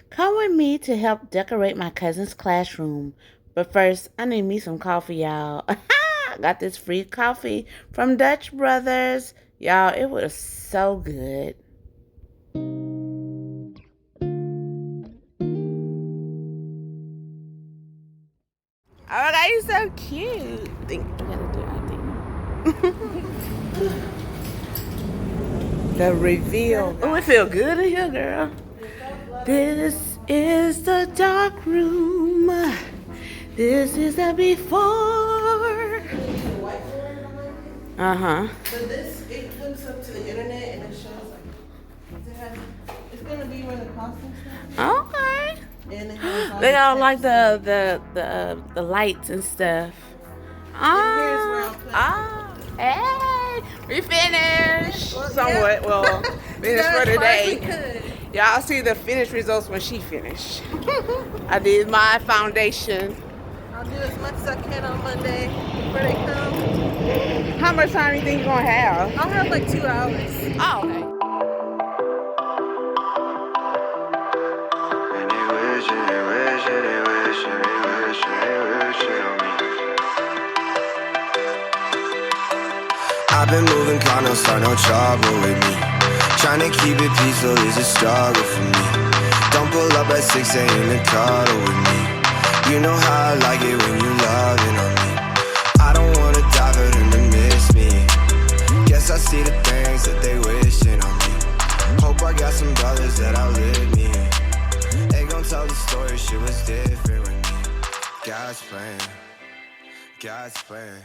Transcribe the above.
Come with me to help decorate my cousin's classroom. But first, I need me some coffee, y'all. Got this free coffee from Dutch Brothers. Y'all, it was so good. Oh my God, you're so cute. I think I gotta do our thing. The reveal. Oh, it feels good in here, girl. This is the dark room. This is the before. Uh-huh. So this, it hooks up to the internet and it shows it's gonna be where the costumes are. Okay. And it has all They the got like text. the lights and stuff. here's where Ah, I'll hey, we finished. Well, Somewhat. yeah. Well, finished for today. Could. Y'all see the finished results when she finished. I did my foundation. I'll do as much as I can on Monday before they come. How much time do you think you're gonna have? I'll have like 2 hours. Oh, okay. I've been moving calm, don't start no trouble with me. Trying to keep it peaceful is a struggle for me. Don't pull up at 6 a.m. to cuddle with me. You know how I like it when you loving on me. I don't wanna die for them to miss me. Guess I see the things that they wishing on me. Hope I got some brothers that outlive me. They gon' tell the story, shit was different with me. God's plan, God's plan.